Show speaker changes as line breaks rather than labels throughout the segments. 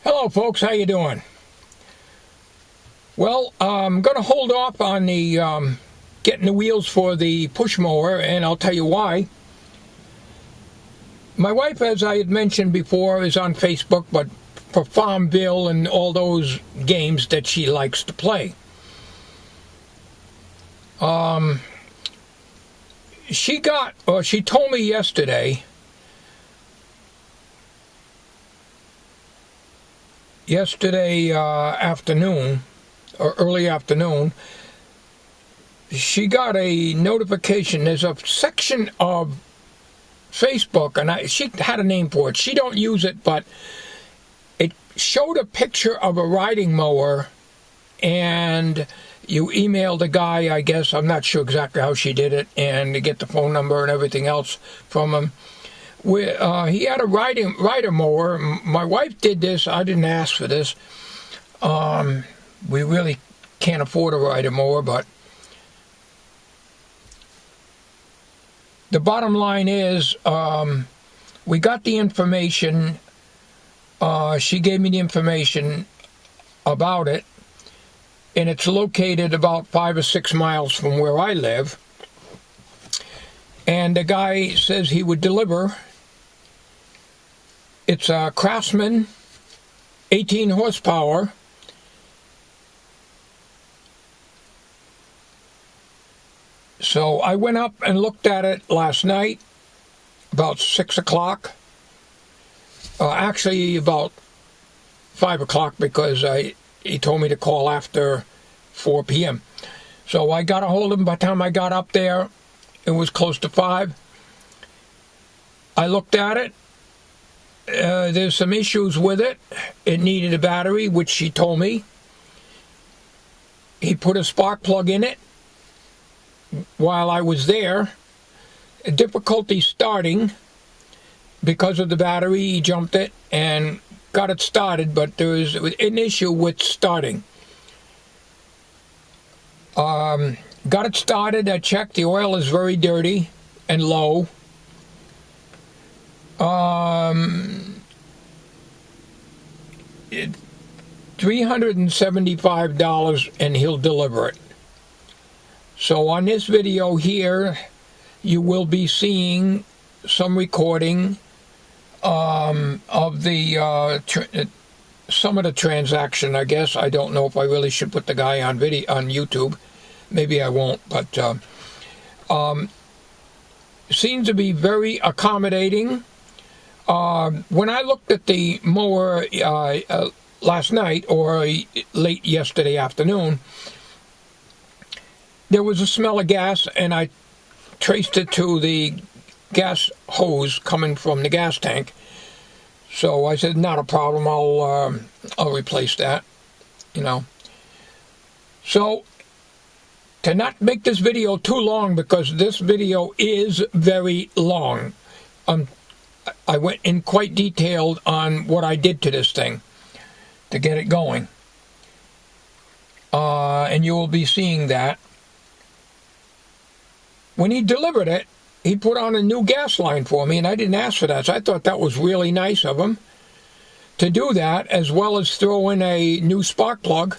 Hello folks, how you doing? Well, I'm going to hold off on the getting the wheels for the push mower, and I'll tell you why. My wife, as I had mentioned before, is on Facebook, but for Farmville and all those games that she likes to play. She told me yesterday afternoon, or early afternoon, she got a notification. There's a section of Facebook, and she had a name for it. She don't use it, but it showed a picture of a riding mower, and you emailed the guy, I guess. I'm not sure exactly how she did it, and to get the phone number and everything else from him. He had a rider mower. My wife did this. I didn't ask for this. We really can't afford a rider mower, but the bottom line is we got the information. She gave me the information about it, and it's located about 5 or 6 miles from where I live. And the guy says he would deliver. It's a Craftsman, 18 horsepower. So I went up and looked at it last night, about 6 o'clock. Actually, about 5 o'clock, because he told me to call after 4 p.m. So I got a hold of him. By the time I got up there, it was close to 5. I looked at it. There's some issues with it. It needed a battery, which she told me. He put a spark plug in it while I was there. Difficulty starting because of the battery. He jumped it and got it started, but there was an issue with starting. Got it started. I checked. The oil is very dirty and low. $375, and he'll deliver it. So on this video here, you will be seeing some recording of the some of the transaction, I guess. I don't know if I really should put the guy on video on YouTube. Maybe I won't, but seems to be very accommodating. When I looked at the mower last night, or late yesterday afternoon, there was a smell of gas, and I traced it to the gas hose coming from the gas tank. So I said, not a problem, I'll replace that, you know. So, to not make this video too long, because this video is very long, I went in quite detailed on what I did to this thing to get it going. And you will be seeing that. When he delivered it, he put on a new gas line for me, and I didn't ask for that, so I thought that was really nice of him to do that, as well as throw in a new spark plug.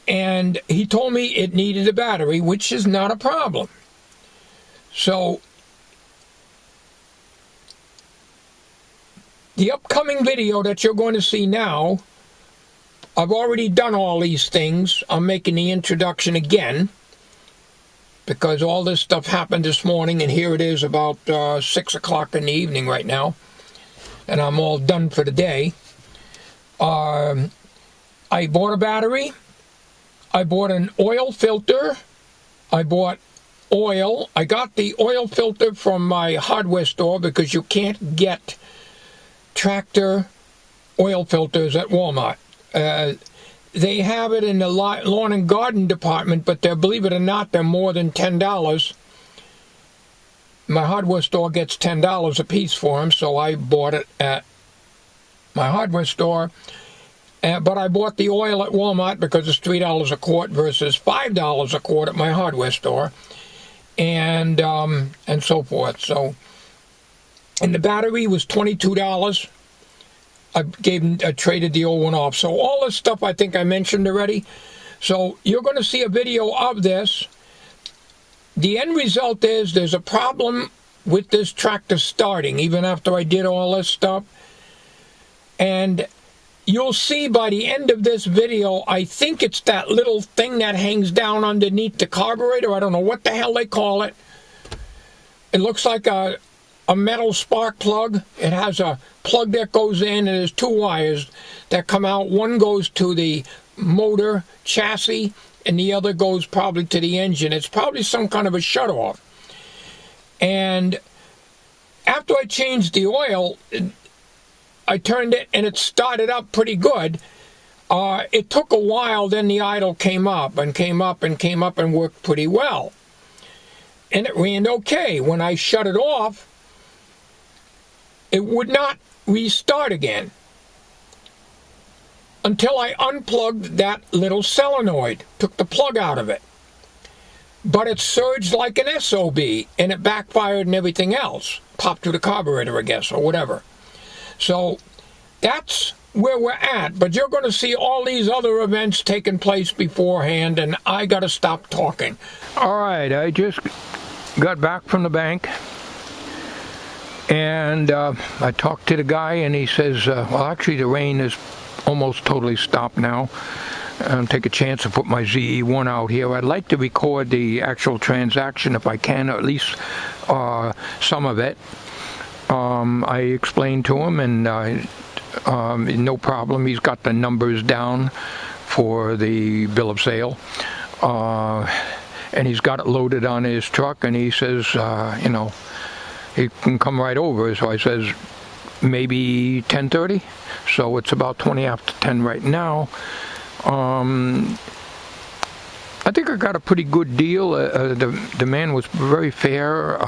And he told me it needed a battery, which is not a problem. So the upcoming video that you're going to see now, I've already done all these things. I'm making the introduction again, because all this stuff happened this morning, and here it is about 6 o'clock in the evening right now, and I'm all done for the day. I bought a battery. I bought an oil filter. I bought oil. I got the oil filter from my hardware store, because you can't get tractor oil filters at Walmart. They have it in the lawn and garden department, but believe it or not, they're more than $10. My hardware store gets $10 a piece for them, so I bought it at my hardware store. But I bought the oil at Walmart because it's $3 a quart versus $5 a quart at my hardware store, and so forth. So, and the battery was $22. I traded the old one off. So all this stuff I think I mentioned already. So you're going to see a video of this. The end result is there's a problem with this tractor starting, even after I did all this stuff. And you'll see by the end of this video, I think it's that little thing that hangs down underneath the carburetor. I don't know what the hell they call it. It looks like a metal spark plug. It has a plug that goes in, and there's two wires that come out. One goes to the motor chassis, and the other goes probably to the engine. It's probably some kind of a shutoff. And after I changed the oil, I turned it, and it started up pretty good. It took a while, then the idle came up and came up and came up and worked pretty well. And it ran okay. When I shut it off, it would not restart again until I unplugged that little solenoid, took the plug out of it. But it surged like an SOB, and it backfired and everything else. Popped through the carburetor, I guess, or whatever. So that's where we're at. But you're going to see all these other events taking place beforehand, and I got to stop talking. All right, I just got back from the bank. And I talked to the guy, and he says, well, actually the rain is almost totally stopped now. Take a chance to put my ZE1 out here. I'd like to record the actual transaction if I can, or at least some of it. I explained to him, and no problem. He's got the numbers down for the bill of sale. And he's got it loaded on his truck, and he says, you know, he can come right over. So I says, maybe 10:30. So it's about 20 after 10 right now. I think I got a pretty good deal. The man was very fair.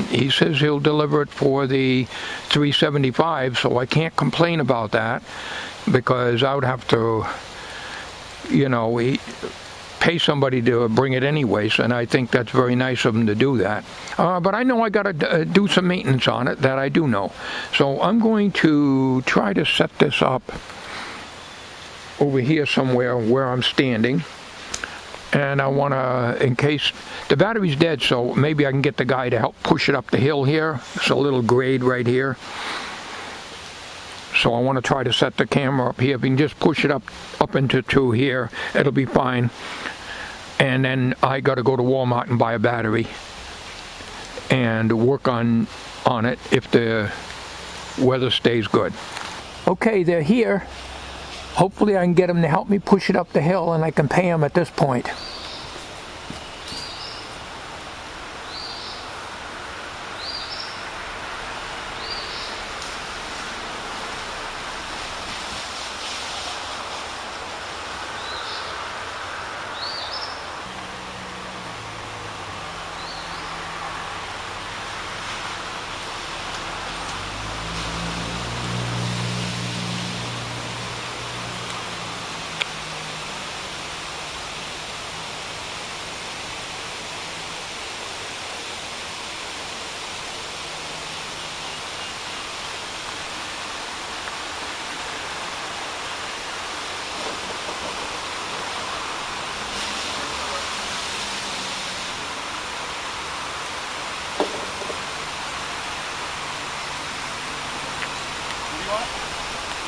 He says he'll deliver it for the $375, so I can't complain about that, because I would have to, you know, pay somebody to bring it anyways, and I think that's very nice of him to do that. But I know I got to do some maintenance on it, that I do know. So I'm going to try to set this up over here somewhere where I'm standing. And I want to, in case the battery's dead, so maybe I can get the guy to help push it up the hill here. It's a little grade right here. So I want to try to set the camera up here. If you can just push it up into two here, it'll be fine. And then I got to go to Walmart and buy a battery and work on it if the weather stays good. Okay, they're here. Hopefully I can get them to help me push it up the hill, and I can pay them at this point.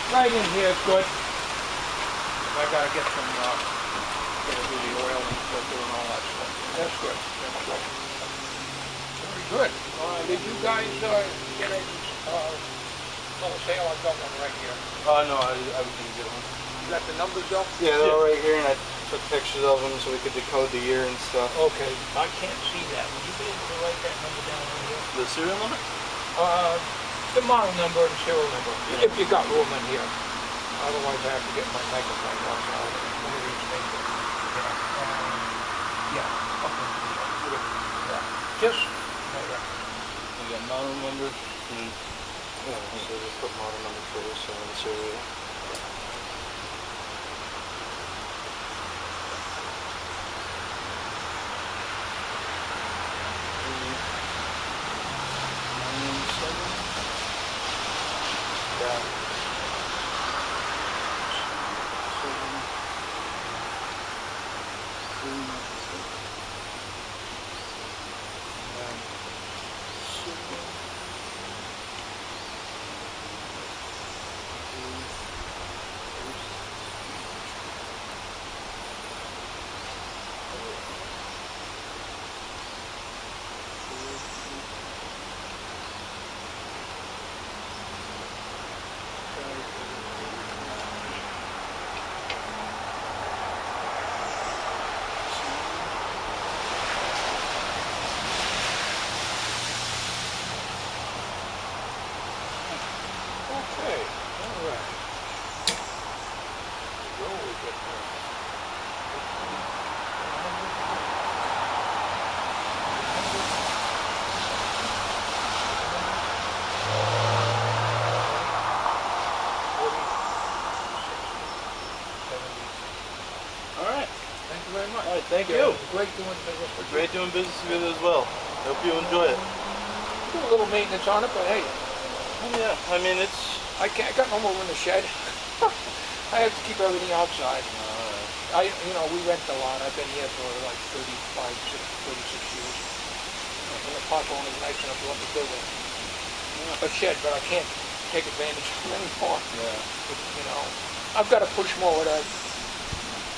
Right in here is good. I gotta get some, gotta do the oil and filter and all that stuff. That's good. That's good. Very good. Did you guys get a sale? I've got one right here.
No, I didn't get one.
You got the numbers though?
Yeah, they're all right here, and I took pictures of them so we could decode the year and stuff.
Okay. I can't see that. Would you be able to write that number down right here?
The serial number?
The model number and serial number, if you got room in here. Otherwise, I have to get my microphone off. One of these things. Yeah. Okay. Yeah. Just.
We got model number. Yeah, so just put model number first and then serial. Thank you.
Great doing business with you.
Great doing business with you as well. Hope you enjoy it.
Do a little maintenance on it, but hey.
Oh, yeah, I mean, it's...
I got no more in the shed. I have to keep everything outside. We rent a lot. I've been here for like 36 years. And the park owner's nice enough to let me build a shed, but I can't take advantage of it anymore.
Yeah.
I've got a push mower that's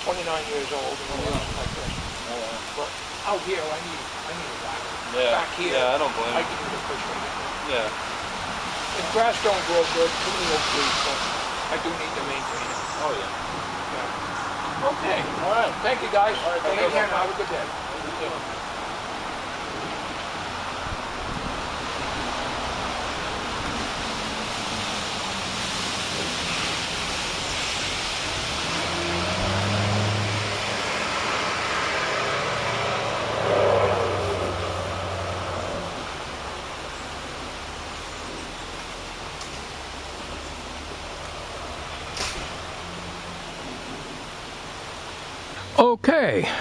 29 years old and everything like this. But out here, I need a wagon.
Yeah.
Back here,
I don't blame
I
you.
can use a push mower.
Yeah.
The grass don't grow good, too many oak trees, but I do need to maintain it.
Oh, yeah.
Okay.
All right.
Thank you, guys.
All right,
Take care now.
bye-bye.
Have a good day.
You too.
Okay,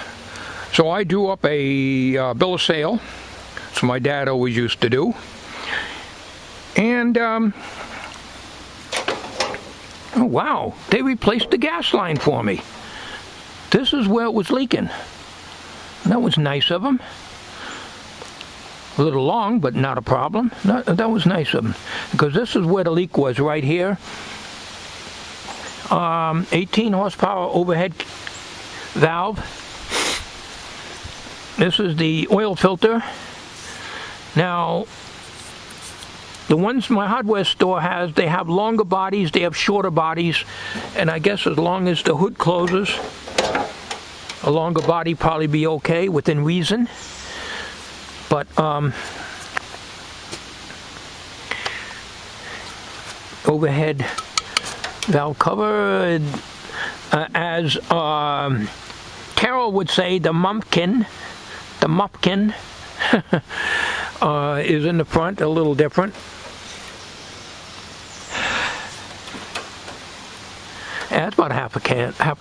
so I drew up a bill of sale. That's what my dad always used to do. And, oh wow, they replaced the gas line for me. This is where it was leaking. That was nice of them. A little long, but not a problem. That was nice of them. Because this is where the leak was, right here. 18 horsepower overhead valve. This is the oil filter. Now, the ones my hardware store has, they have longer bodies, they have shorter bodies, and I guess as long as the hood closes, a longer body probably be okay within reason. But overhead valve cover, as Carol would say, the mumpkin is in the front, a little different. Yeah, that's about half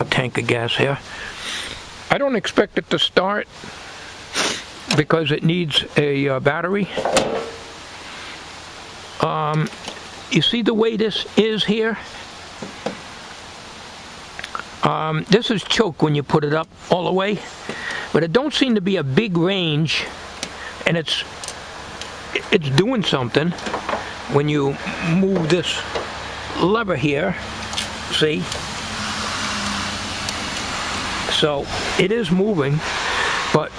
a tank of gas here. I don't expect it to start because it needs a battery. You see the way this is here? This is choke when you put it up all the way, but it don't seem to be a big range, and it's doing something when you move this lever here. See? So it is moving, but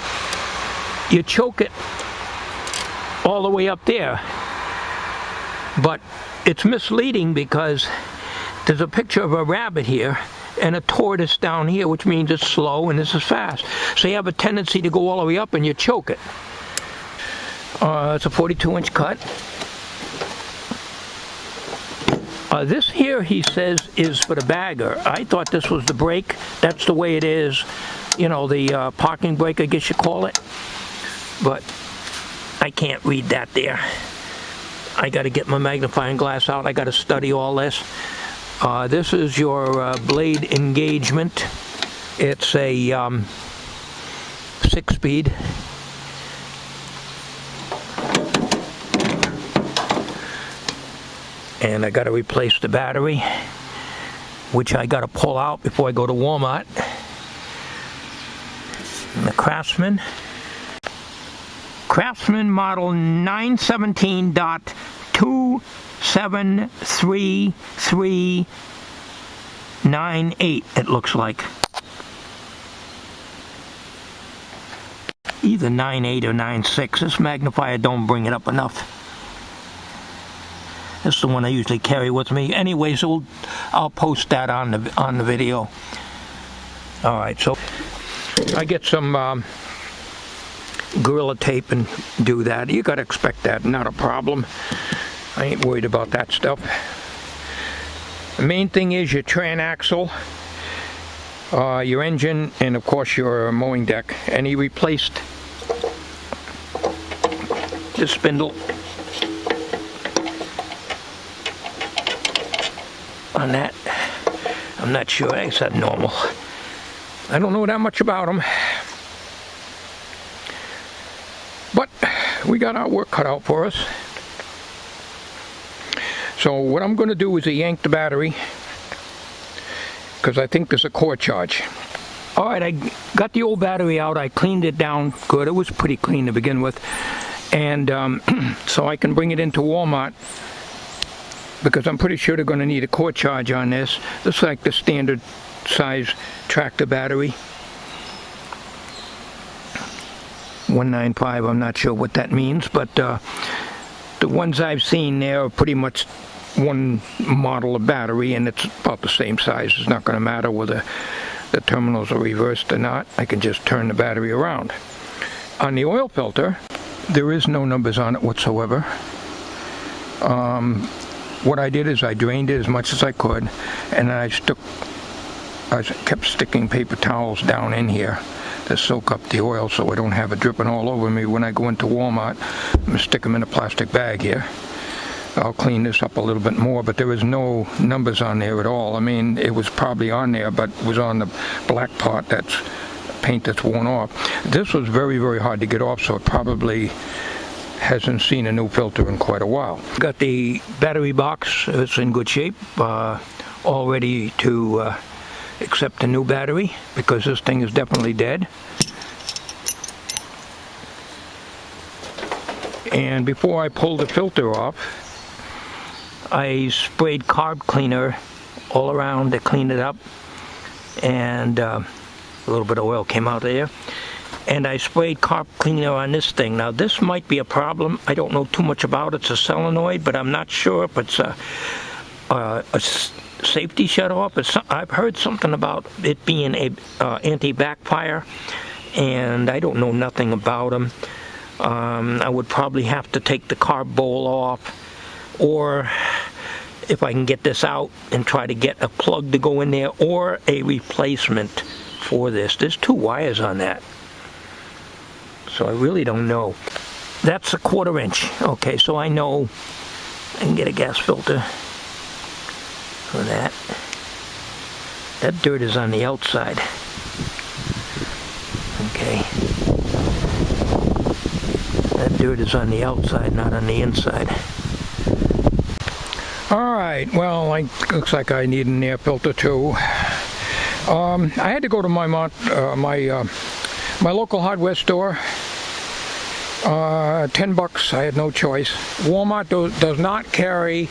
you choke it all the way up there. But it's misleading because there's a picture of a rabbit here and a tortoise down here, which means it's slow and this is fast. So you have a tendency to go all the way up and you choke it. It's a 42-inch cut. This here, he says, is for the bagger. I thought this was the brake. That's the way it is. You know, the parking brake, I guess you call it. But I can't read that there. I got to get my magnifying glass out. I got to study all this. This is your blade engagement. It's a 6-speed. And I got to replace the battery, which I got to pull out before I go to Walmart. And the Craftsman model 917.2733398, it looks like. Either 98 or 96. This magnifier don't bring it up enough. This is the one I usually carry with me. Anyways, I'll post that on the video. All right, so I get some Gorilla Tape and do that. You gotta expect that, not a problem. I ain't worried about that stuff. The main thing is your transaxle, your engine, and of course your mowing deck. And he replaced the spindle on that. I'm not sure. I guess that's normal. I don't know that much about them. But we got our work cut out for us. So what I'm going to do is yank the battery, because I think there's a core charge. Alright, I got the old battery out. I cleaned it down good. It was pretty clean to begin with. And so I can bring it into Walmart, because I'm pretty sure they're going to need a core charge on this. This is like the standard size tractor battery. 195, I'm not sure what that means, but the ones I've seen there are pretty much one model of battery, and it's about the same size. It's not going to matter whether the terminals are reversed or not. I can just turn the battery around. On the oil filter, there is no numbers on it whatsoever. What I did is I drained it as much as I could, and I kept sticking paper towels down in here to soak up the oil so I don't have it dripping all over me when I go into Walmart. I'm going to stick them in a plastic bag here. I'll clean this up a little bit more, but there was no numbers on there at all. I mean, it was probably on there, but it was on the black part, that's paint that's worn off. This was very, very hard to get off, so it probably hasn't seen a new filter in quite a while. Got the battery box. It's in good shape, all ready to accept a new battery, because this thing is definitely dead. And before I pull the filter off, I sprayed carb cleaner all around to clean it up, and a little bit of oil came out there. And I sprayed carb cleaner on this thing. Now this might be a problem. I don't know too much about it. It's a solenoid, but I'm not sure if it's a safety shut-off. I've heard something about it being a anti-backfire, and I don't know nothing about them. I would probably have to take the carb bowl off, or if I can get this out and try to get a plug to go in there, or a replacement for this. There's 2 wires on that, so I really don't know. That's a 1/4 inch. Okay, so I know I can get a gas filter for that. That dirt is on the outside. Okay. That dirt is on the outside, not on the inside. Alright, well, looks like I need an air filter too. I had to go to my local hardware store. $10, I had no choice. Walmart does not carry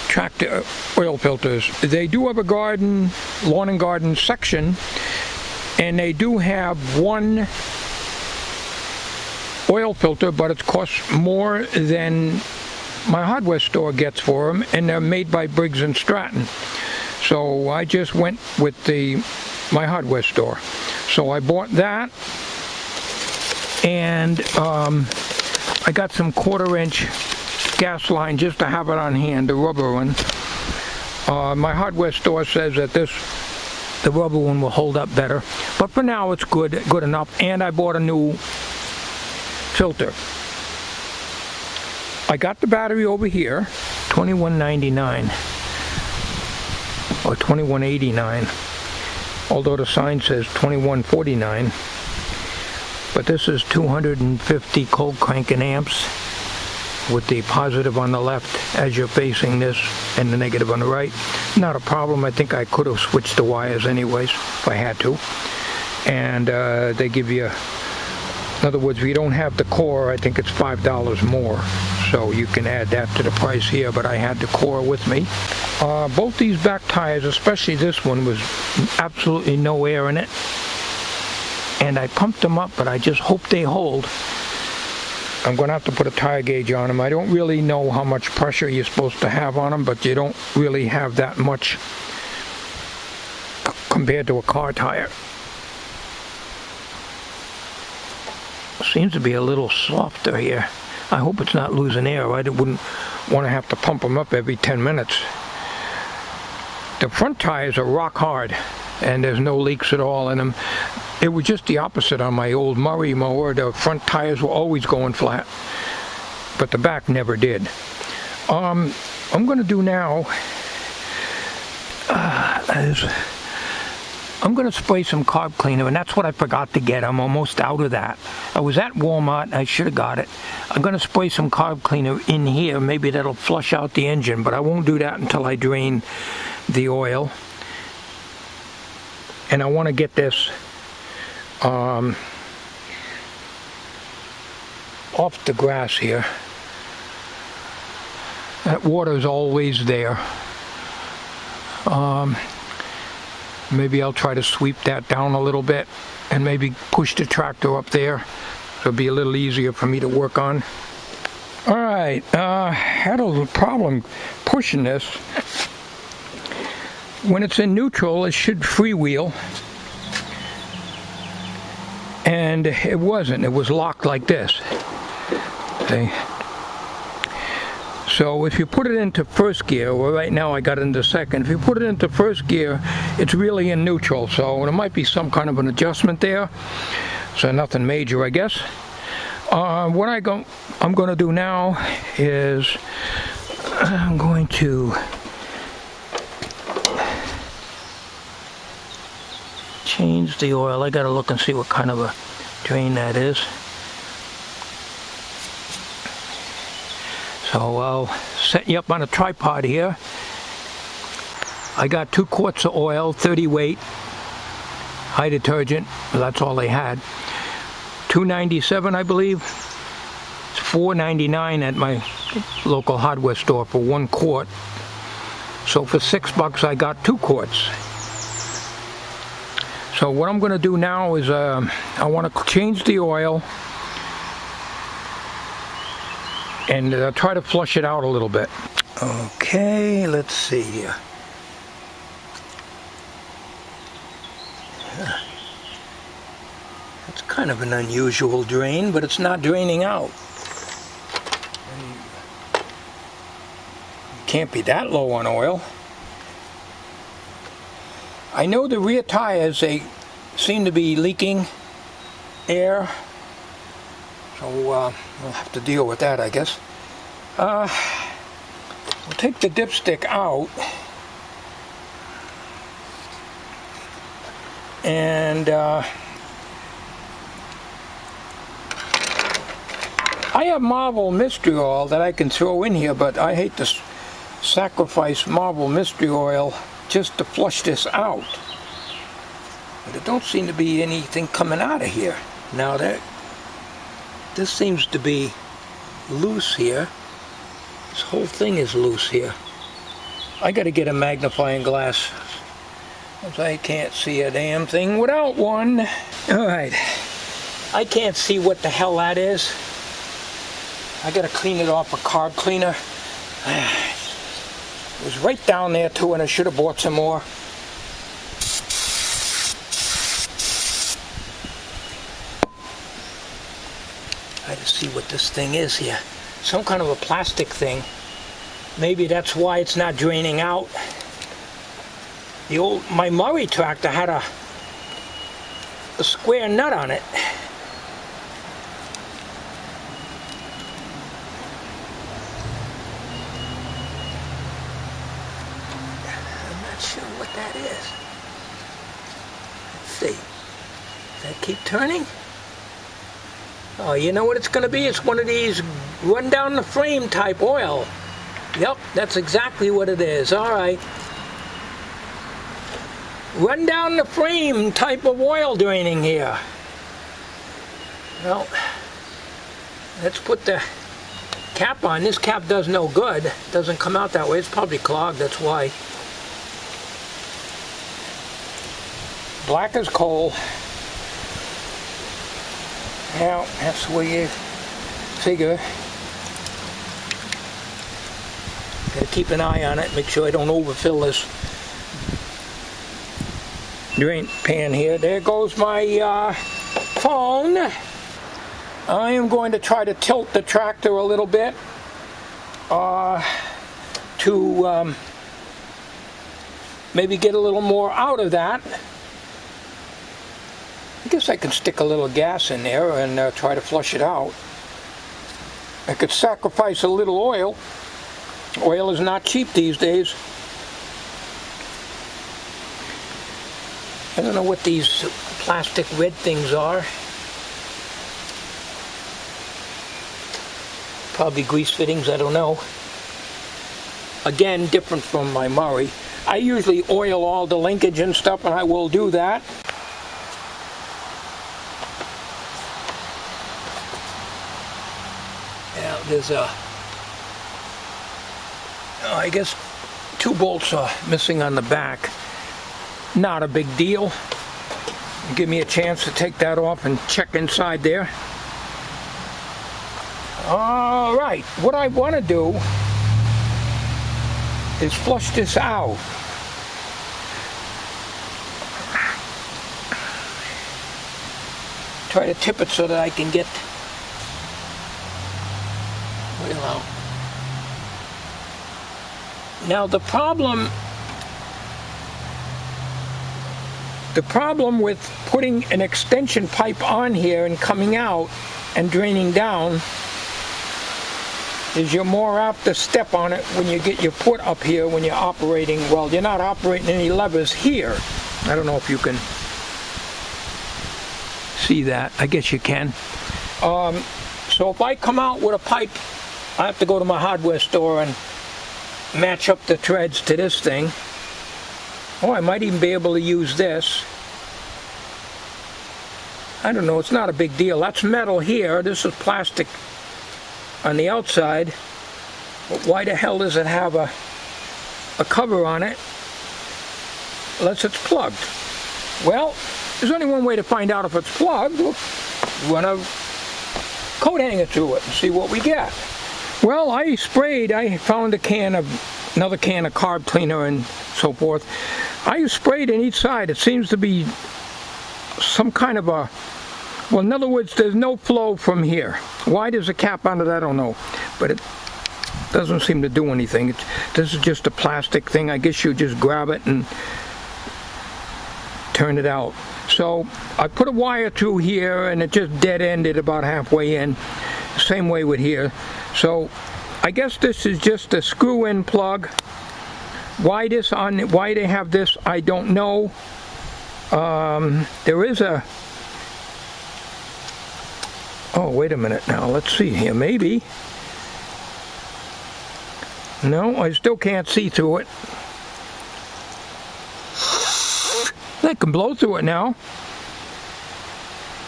tractor oil filters. They do have a lawn and garden section, and they do have one oil filter, but it costs more than my hardware store gets for them, and they're made by Briggs & Stratton. So I just went with my hardware store. So I bought that, and I got some 1/4 inch gas line just to have it on hand, the rubber one. My hardware store says that the rubber one will hold up better, but for now it's good enough. And I bought a new filter. I got the battery over here, $21.99 or $21.89, although the sign says $21.49. But this is 250 cold cranking amps with the positive on the left as you're facing this, and the negative on the right. Not a problem. I think I could have switched the wires anyways if I had to. And they give you, in other words, if you don't have the core, I think it's $5 more. So you can add that to the price here, but I had the core with me. Both these back tires, especially this one, was absolutely no air in it. And I pumped them up, but I just hope they hold. I'm going to have to put a tire gauge on them. I don't really know how much pressure you're supposed to have on them, but you don't really have that much compared to a car tire. Seems to be a little softer here. I hope it's not losing air. I wouldn't want to have to pump them up every 10 minutes. The front tires are rock hard, and there's no leaks at all in them. It was just the opposite on my old Mower mower. The front tires were always going flat, but the back never did. I'm going to do now is I'm going to spray some carb cleaner, and that's what I forgot to get. I'm almost out of that. I was at Walmart. I should have got it. I'm going to spray some carb cleaner in here. Maybe that'll flush out the engine, but I won't do that until I drain the oil. And I want to get this off the grass here. That water's always there. Maybe I'll try to sweep that down a little bit and maybe push the tractor up there. It'll be a little easier for me to work on. Alright, had a little problem pushing this. When it's in neutral, it should freewheel. And it wasn't. It was locked like this. See? So if you put it into first gear, well, right now I got it into second. If you put it into first gear, it's really in neutral. So there might be some kind of an adjustment there. So nothing major, I guess. What I'm going to do now is I'm going to change the oil. I got to look and see what kind of a drain that is. So I'll set you up on a tripod here. I got 2 quarts of oil, 30 weight, high detergent. Well, that's all they had. $2.97, I believe. It's $4.99 at my local hardware store for 1 quart. So for $6 I got 2 quarts. So what I'm going to do now is I want to change the oil and try to flush it out a little bit. Okay, let's see here. It's kind of an unusual drain, but it's not draining out. Can't be that low on oil. I know the rear tires, they seem to be leaking air. So we'll have to deal with that, I guess. We'll take the dipstick out. And I have Marvel Mystery Oil that I can throw in here, but I hate to sacrifice Marvel Mystery Oil just to flush this out. But there don't seem to be anything coming out of here. Now this seems to be loose here. This whole thing is loose here. I gotta get a magnifying glass, because I can't see a damn thing without one. Alright, I can't see what the hell that is. I gotta clean it off a carb cleaner. It was right down there too, and I should have bought some more. Try to see what this thing is here. Some kind of a plastic thing. Maybe that's why it's not draining out. My Mower tractor had a square nut on it. I'm not sure what that is. Let's see. Does that keep turning? Oh, you know what it's going to be? It's one of these run down the frame type oil. Yep, that's exactly what it is. All right. Run down the frame type of oil draining here. Well, let's put the cap on. This cap does no good. It doesn't come out that way. It's probably clogged, that's why. Black as coal. Well, that's where you figure. Gotta keep an eye on it, make sure I don't overfill this drain pan here. There goes my phone. I am going to try to tilt the tractor a little bit to maybe get a little more out of that. I guess I can stick a little gas in there and try to flush it out. I could sacrifice a little oil. Oil is not cheap these days. I don't know what these plastic red things are. Probably grease fittings, I don't know. Again, different from my Mower. I usually oil all the linkage and stuff, and I will do that. Now there's I guess 2 bolts are missing on the back. Not a big deal. Give me a chance to take that off and check inside there. All right, what I want to do is flush this out. Try to tip it so that I can get oil out. Now the problem with putting an extension pipe on here and coming out and draining down is you're more apt to step on it when you get your foot up here when you're operating. Well, you're not operating any levers here. I don't know if you can see that. I guess you can. So if I come out with a pipe, I have to go to my hardware store and match up the threads to this thing. Oh, I might even be able to use this. I don't know, it's not a big deal. That's metal here. This is plastic on the outside. But why the hell does it have a cover on it unless it's plugged? Well, there's only one way to find out if it's plugged. We'll run a coat hanger through it and see what we get. Well, I found another can of carb cleaner and so forth. I sprayed in each side. It seems to be some kind of a, well, in other words, there's no flow from here. Why there's a cap on it, I don't know. But it doesn't seem to do anything. This is just a plastic thing. I guess you just grab it and turn it out. So I put a wire through here and it just dead-ended about halfway in. Same way with here. So I guess this is just a screw-in plug. Why they have this, I don't know. There is a, oh, wait a minute now, let's see here, maybe. No, I still can't see through it. I can blow through it now.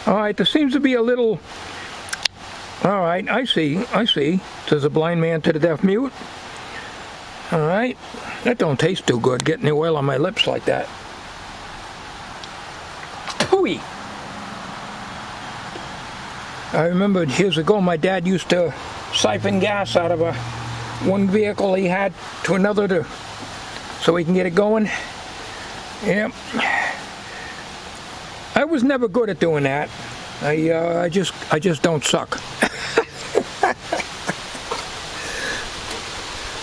Alright, there seems to be a little, alright, I see, says a blind man to the deaf mute. Alright, that don't taste too good, getting the oil on my lips like that. Pooey! I remember years ago my dad used to siphon gas out of one vehicle he had to another so he can get it going. Yep. I was never good at doing that. I just don't suck.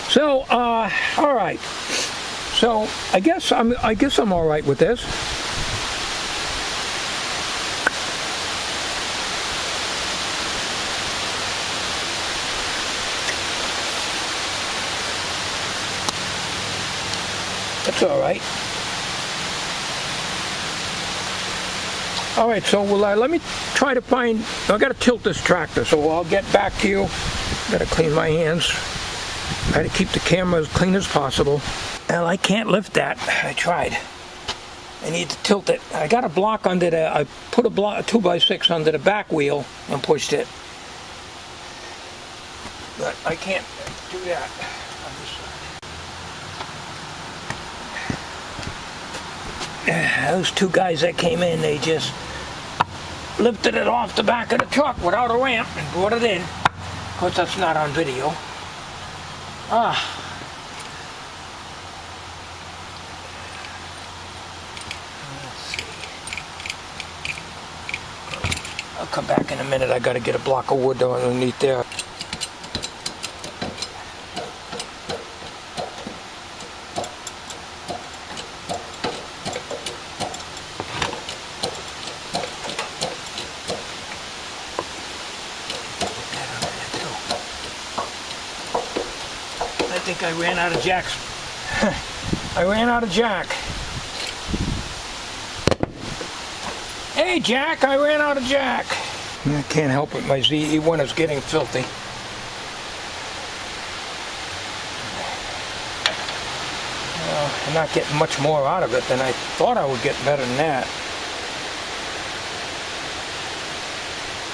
So, all right. So I guess I'm all right with this. That's all right. All right, so let me try to find, I got to tilt this tractor, so I'll get back to you. Got to clean my hands. Try to keep the camera as clean as possible. Well, I can't lift that. I tried. I need to tilt it. I got a block under I put a 2x6 under the back wheel and pushed it. But I can't do that on this side. Those two guys that came in, they just lifted it off the back of the truck without a ramp and brought it in. Of course, that's not on video. Let's see. I'll come back in a minute. I got to get a block of wood underneath there. I think I ran out of jacks. I ran out of jack. Hey, Jack, I ran out of Jack. I can't help it, my ZE1 is getting filthy. I'm not getting much more out of it than I thought I would get better than that.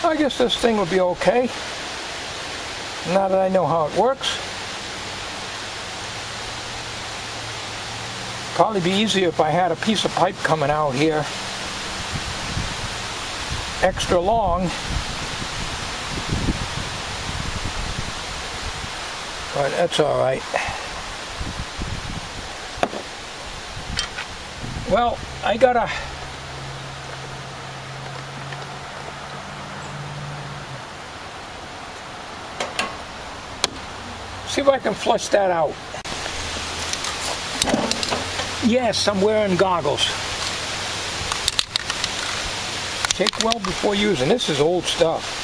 I guess this thing would be okay, now that I know how it works. Probably be easier if I had a piece of pipe coming out here extra long, but that's all right. Well, I gotta see if I can flush that out. Yes, I'm wearing goggles. Check well before using. This is old stuff.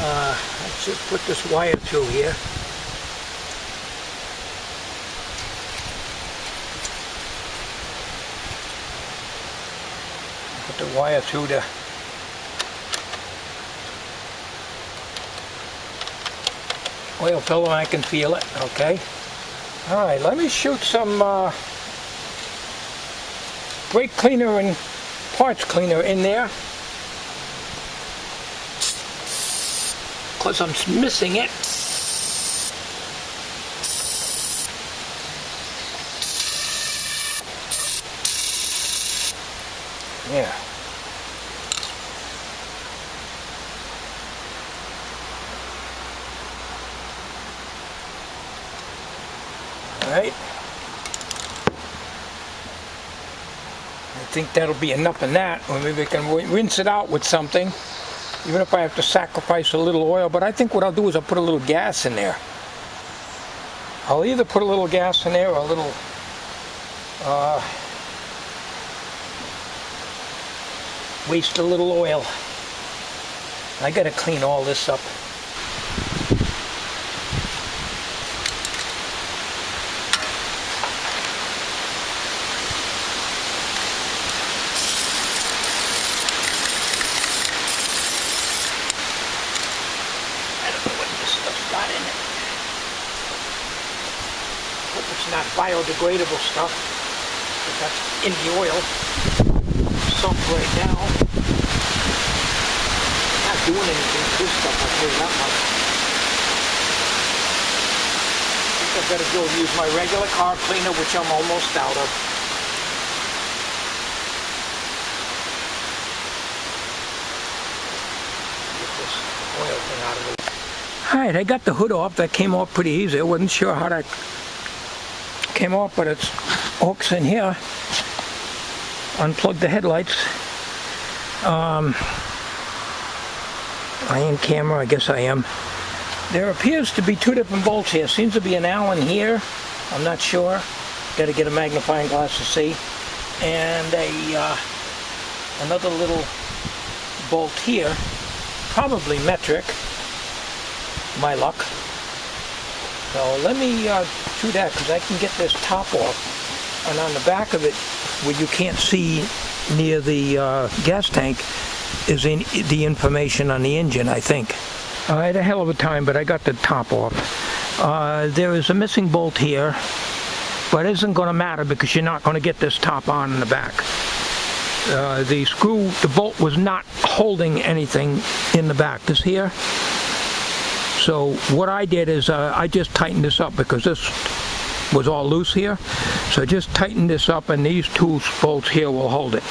Let's just put this wire through here. Put the wire through the oil filler and I can feel it. Okay. Alright, let me shoot some brake cleaner and parts cleaner in there, because I'm missing it. Yeah. Alright. I think that'll be enough in that, or maybe I can rinse it out with something, even if I have to sacrifice a little oil. But I think what I'll do is I'll put a little gas in there. I'll either put a little gas in there or a little waste a little oil. I gotta clean all this up. Not biodegradable stuff, but that's in the oil. Sunk right now. Not doing anything to this stuff, I'll tell you that much. I think I better go use my regular car cleaner, which I'm almost out of. Get this oil thing out of the way. Alright, I got the hood off. That came off pretty easy. I wasn't sure how that came off, but it's hooks in here. Unplug the headlights. I am camera, I guess I am. There appears to be two different bolts here. Seems to be an Allen here. I'm not sure. Got to get a magnifying glass to see. And another little bolt here. Probably metric. My luck. So let me do that, because I can get this top off. And on the back of it, where you can't see near the gas tank, is in the information on the engine, I think. I had a hell of a time, but I got the top off. There is a missing bolt here, but it isn't going to matter because you're not going to get this top on in the back. The bolt was not holding anything in the back. This here. So what I did is I just tightened this up because this was all loose here. So I just tightened this up, and these two bolts here will hold it.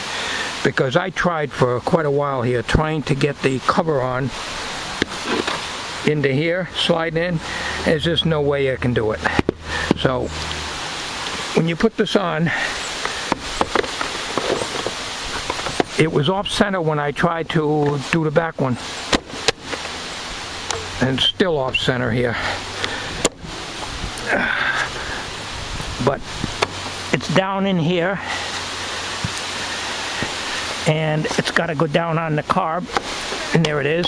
Because I tried for quite a while here trying to get the cover on into here, slide in. There's just no way I can do it. So when you put this on, it was off center when I tried to do the back one. And still off center here. But it's down in here, and it's got to go down on the carb, and there it is.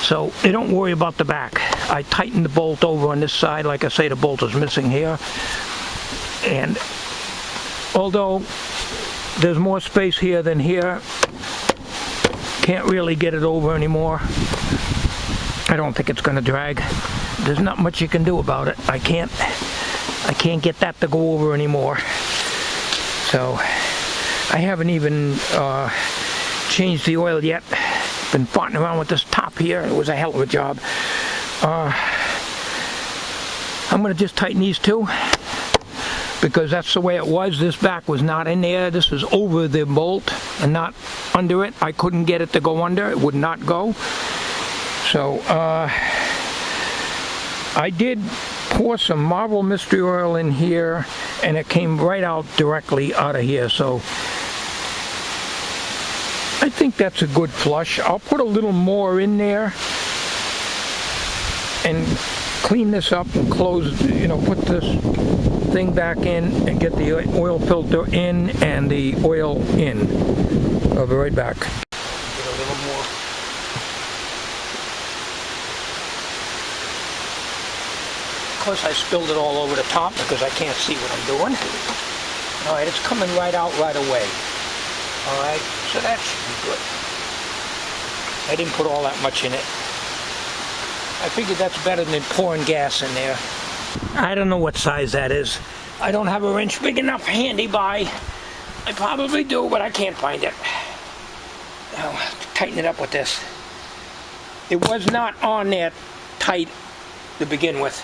So they don't worry about the back. I tightened the bolt over on this side. Like I say, the bolt is missing here. And although there's more space here than here. Can't really get it over anymore. I don't think it's going to drag. There's not much you can do about it. I can't get that to go over anymore. So I haven't even changed the oil yet. Been farting around with this top here. It was a hell of a job. I'm going to just tighten these two, because that's the way it was. This back was not in there. This was over the bolt and not under it. I couldn't get it to go under. It would not go. So I did pour some Marvel Mystery Oil in here, and it came right out directly out of here. So I think that's a good flush. I'll put a little more in there and clean this up and close, put this thing back in and get the oil filter in and the oil in. I'll be right back. Get a little more. Of course, I spilled it all over the top because I can't see what I'm doing. All right, it's coming right out right away. All right, so that should be good. I didn't put all that much in it. I figured that's better than pouring gas in there. I don't know what size that is. I don't have a wrench big enough handy by. I probably do, but I can't find it. Now, tighten it up with this. It was not on there tight to begin with.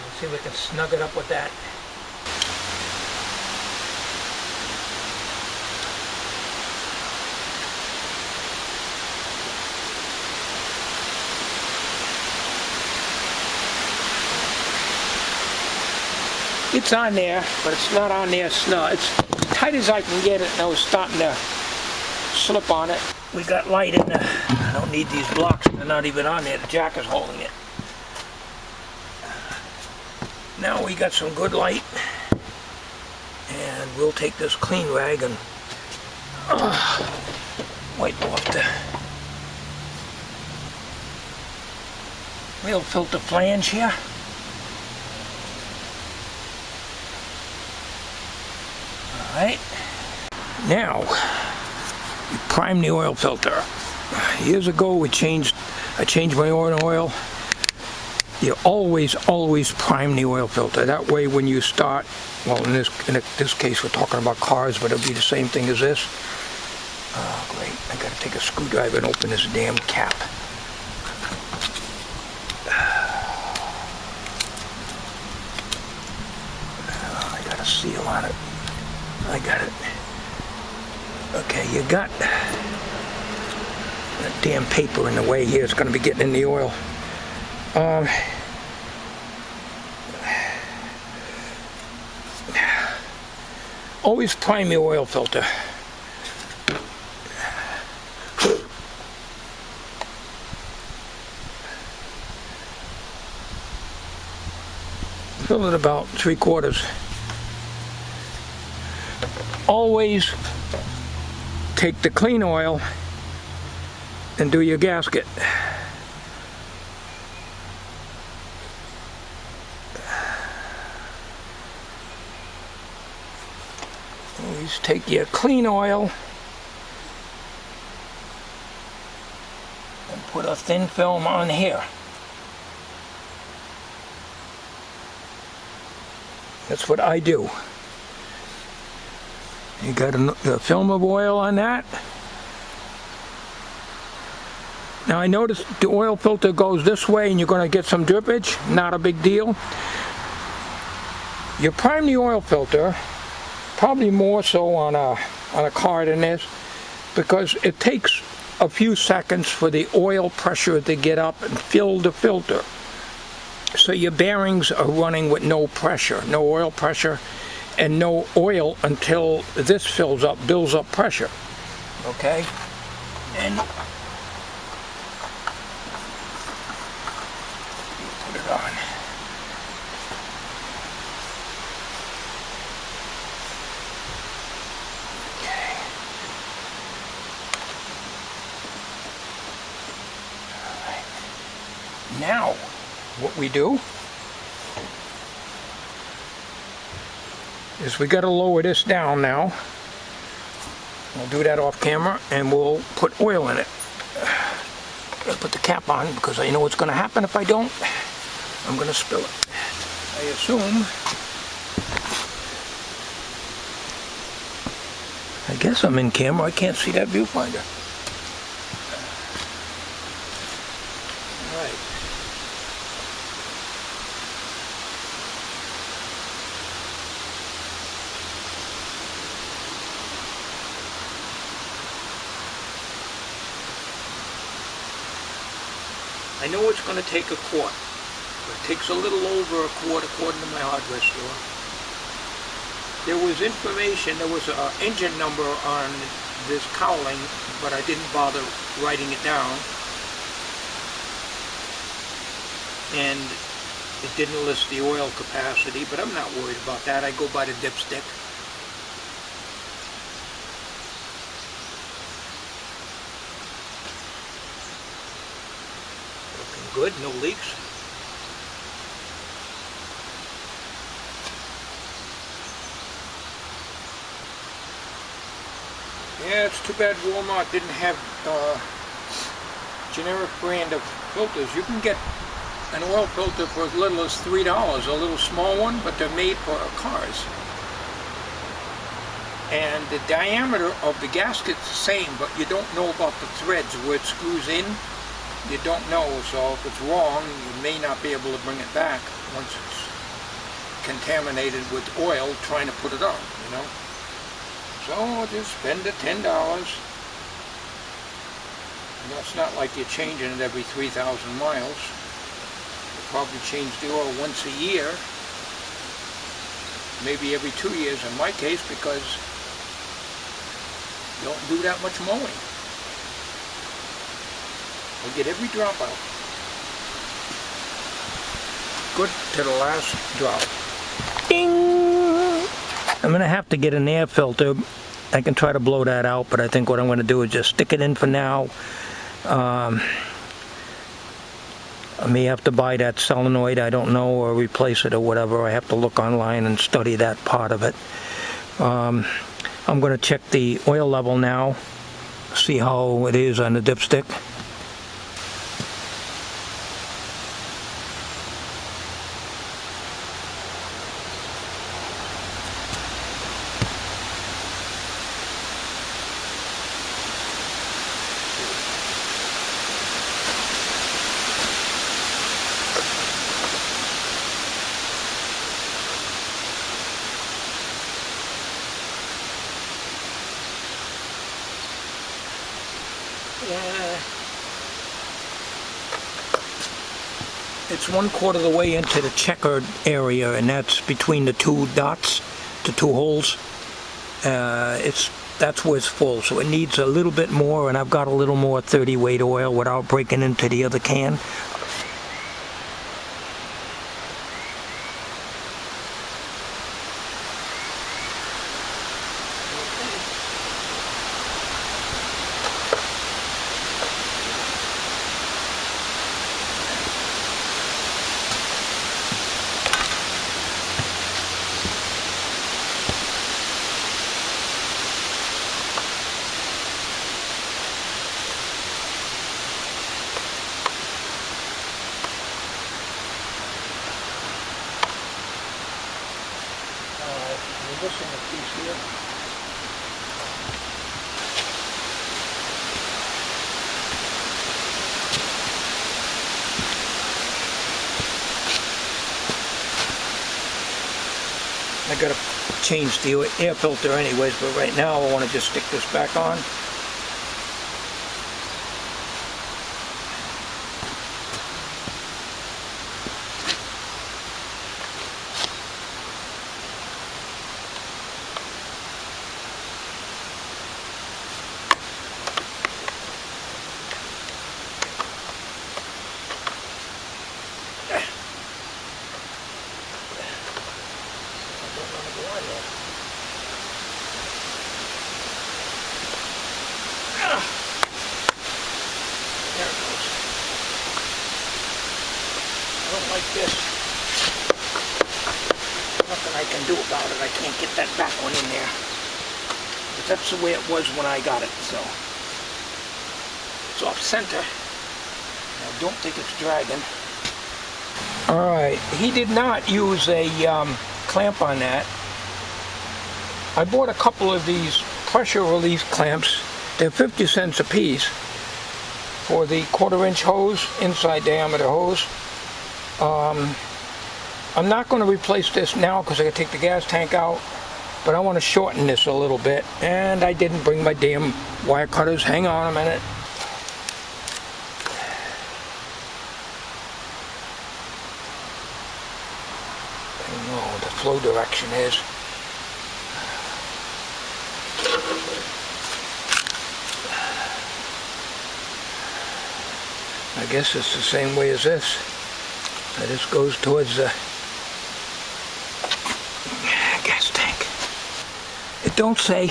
Let's see if we can snug it up with that. It's on there, but it's not on there snug. It's tight as I can get it, and I was starting to slip on it. We got light in there. I don't need these blocks. They're not even on there. The jack is holding it. Now we got some good light, and we'll take this clean rag and wipe off the oil filter flange here. Alright, now you prime the oil filter. Years ago I changed my oil. You always prime the oil filter. That way when you start, well in this case we're talking about cars, but it'll be the same thing as this. Oh great, I gotta take a screwdriver and open this damn cap. I got a seal on it. I got it. Okay, you got that damn paper in the way here. It's going to be getting in the oil. Always prime your oil filter. Fill it about 3/4. Always take the clean oil and do your gasket. Always take your clean oil and put a thin film on here. That's what I do. You got a film of oil on that. Now I noticed the oil filter goes this way and you're going to get some drippage. Not a big deal. You prime the oil filter, probably more so on a car than this, because it takes a few seconds for the oil pressure to get up and fill the filter. So your bearings are running with no pressure, no oil pressure, and no oil until this fills up, builds up pressure. Okay? And put it on. Okay. All right. Now, what we do is we got to lower this down now. We'll do that off camera, and we'll put oil in it. I'll put the cap on because I know what's going to happen if I don't. I'm going to spill it. I assume. I guess I'm in camera. I can't see that viewfinder. All right. I know it's going to take a quart. It takes a little over a quart according to my hardware store. There was information, there was an engine number on this cowling, but I didn't bother writing it down. And it didn't list the oil capacity, but I'm not worried about that. I go by the dipstick. Looking good, no leaks. Yeah, it's too bad Walmart didn't have generic brand of filters. You can get an oil filter for as little as $3, a little small one, but they're made for cars. And the diameter of the gasket's the same, but you don't know about the threads where it screws in. You don't know, so if it's wrong, you may not be able to bring it back once it's contaminated with oil trying to put it on, you know. So just spend the $10. You know, it's not like you're changing it every 3,000 miles. You probably change the oil once a year, maybe every 2 years in my case, because you don't do that much mowing. I get every drop out. Good to the last drop. Ding! I'm going to have to get an air filter. I can try to blow that out, but I think what I'm going to do is just stick it in for now. I may have to buy that solenoid, I don't know, or replace it or whatever. I have to look online and study that part of it. I'm going to check the oil level now, see how it is on the dipstick. It's 1/4 of the way into the checkered area, and that's between the two dots, the two holes. That's where it's full, so it needs a little bit more, and I've got a little more 30 weight oil without breaking into the other can. Missing a piece here. I gotta change the air filter anyways, but right now I want to just stick this back on. Like this. Nothing I can do about it. I can't get that back one in there. But that's the way it was when I got it, so. It's off center. I don't think it's dragging. Alright, he did not use a clamp on that. I bought a couple of these pressure relief clamps. They're 50 cents a piece for the 1/4 inch hose, inside diameter hose. I'm not going to replace this now because I got to take the gas tank out, but I want to shorten this a little bit, and I didn't bring my damn wire cutters. Hang on a minute. I don't know what the flow direction is. I guess it's the same way as this. This goes towards the gas tank. It don't say.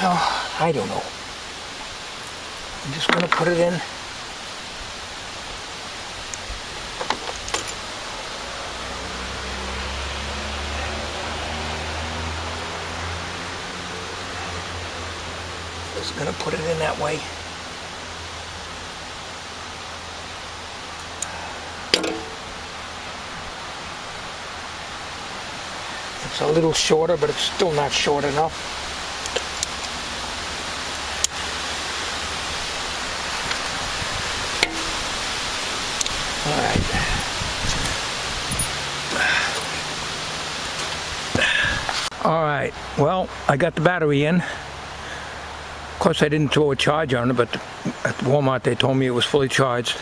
Oh, I don't know. I'm just going to put it in. Just going to put it in that way. It's a little shorter, but it's still not short enough. All right, well, I got the battery in. Of course, I didn't throw a charge on it, but at Walmart they told me it was fully charged.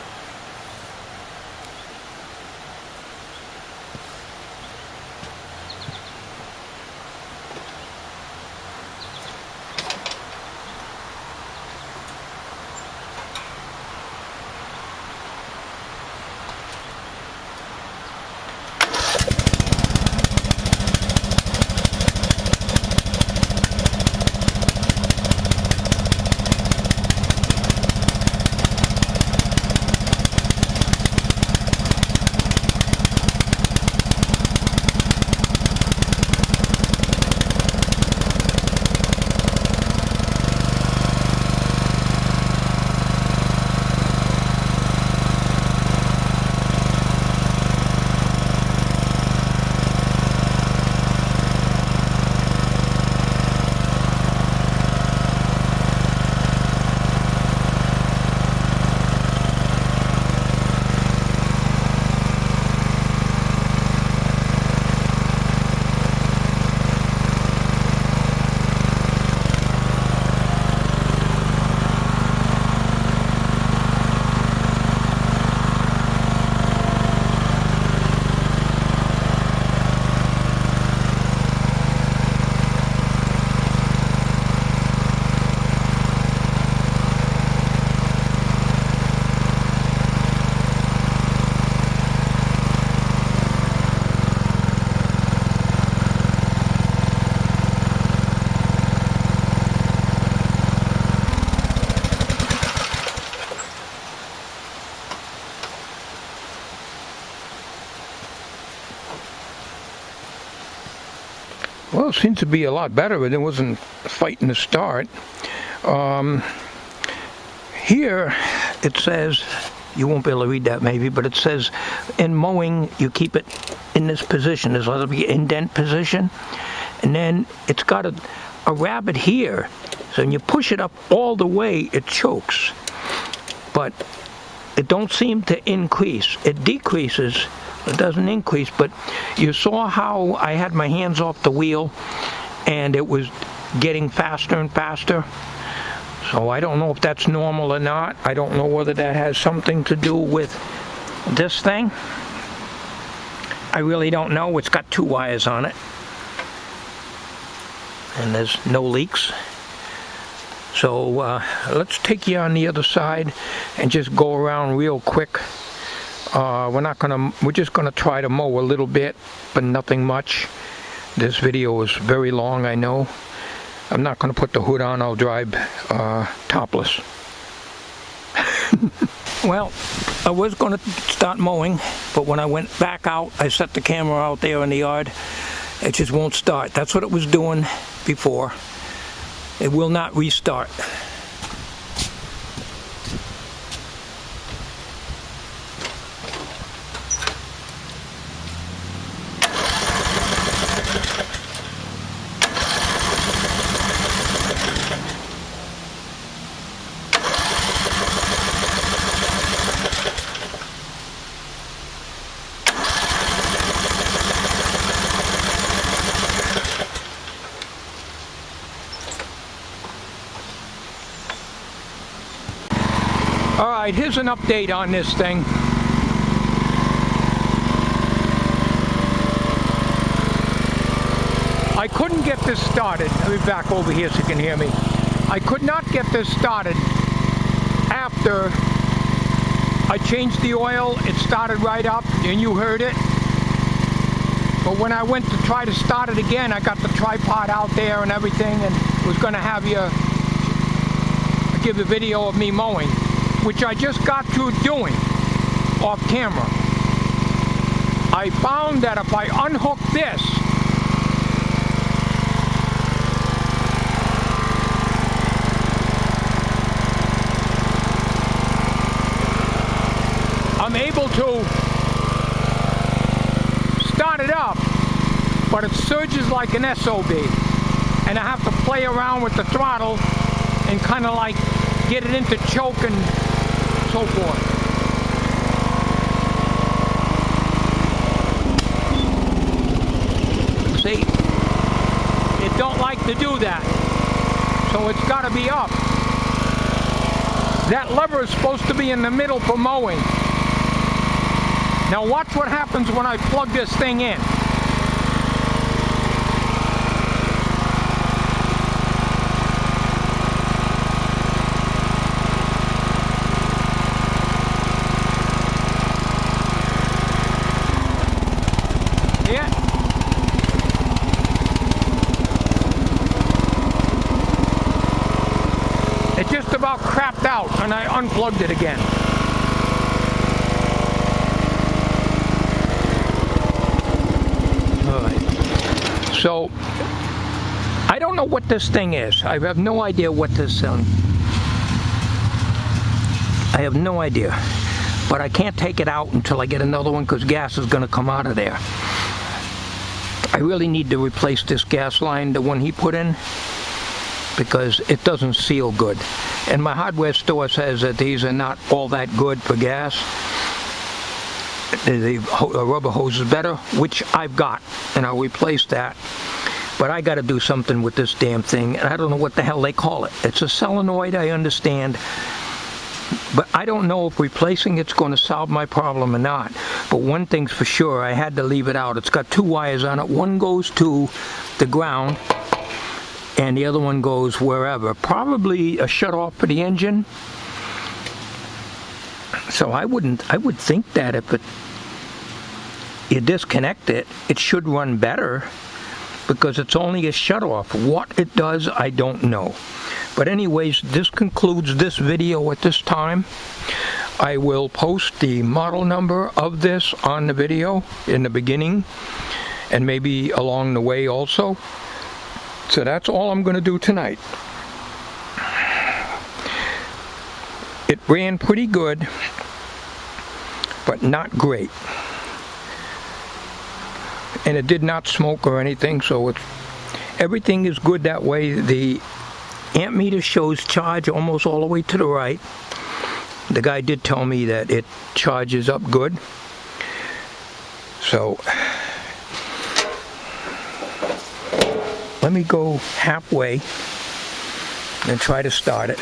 Well, it seems to be a lot better, but it wasn't fighting to start. Here it says, you won't be able to read that maybe, but it says in mowing you keep it in this position, this little indent position, and then it's got a rabbit here, so when you push it up all the way it chokes, but it don't seem to increase. It decreases, it doesn't increase. But you saw how I had my hands off the wheel and it was getting faster and faster. So I don't know if that's normal or not. I don't know whether that has something to do with this thing. I really don't know. It's got 2 wires on it and there's no leaks. So let's take you on the other side and just go around real quick. We're just gonna try to mow a little bit, but nothing much. This video is very long, I know. I'm not gonna put the hood on. I'll drive topless. Well, I was going to start mowing, but when I went back out, I set the camera out there in the yard. It just won't start. That's what it was doing before. It will not restart. Alright, here's an update on this thing. I couldn't get this started. Let me back over here so you can hear me. I could not get this started after I changed the oil. It started right up and you heard it. But when I went to try to start it again, I got the tripod out there and everything and was going to have you give a video of me mowing, which I just got through doing off camera. I found that if I unhook this, I'm able to start it up, but it surges like an SOB. And I have to play around with the throttle and kind of like get it into choke and so forth. See, it don't like to do that, so it's got to be up. That lever is supposed to be in the middle for mowing. Now watch what happens when I plug this thing in. It just about crapped out and I unplugged it again. Alright. So, I don't know what this thing is. I have no idea what this I have no idea. But I can't take it out until I get another one because gas is going to come out of there. I really need to replace this gas line, the one he put in, because it doesn't seal good. And my hardware store says that these are not all that good for gas. The rubber hose is better, which I've got, and I'll replace that. But I got to do something with this damn thing, and I don't know what the hell they call it. It's a solenoid, I understand, but I don't know if replacing it's going to solve my problem or not. But one thing's for sure, I had to leave it out. It's got two wires on it. One goes to the ground, and the other one goes wherever. Probably a shut-off for the engine. So I would think that if you disconnect it, it should run better because it's only a shut-off. What it does, I don't know. But anyways, this concludes this video at this time. I will post the model number of this on the video in the beginning and maybe along the way also. So that's all I'm going to do tonight. It ran pretty good, but not great. And it did not smoke or anything, so everything is good that way. The amp meter shows charge almost all the way to the right. The guy did tell me that it charges up good. So let me go halfway and try to start it.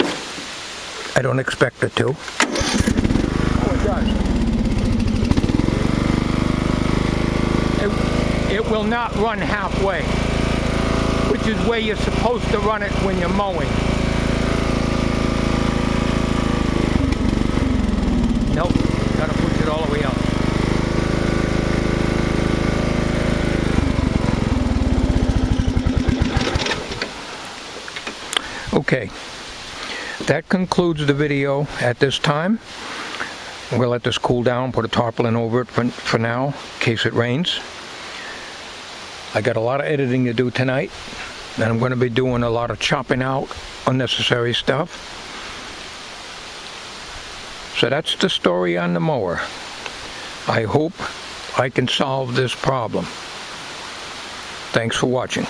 I don't expect it to. Oh, it does. It will not run halfway, which is where you're supposed to run it when you're mowing. Nope, gotta push it all the way up. Okay, that concludes the video at this time. I'm going to let this cool down, put a tarpaulin over it for now, in case it rains. I got a lot of editing to do tonight, and I'm going to be doing a lot of chopping out unnecessary stuff. So that's the story on the mower. I hope I can solve this problem. Thanks for watching.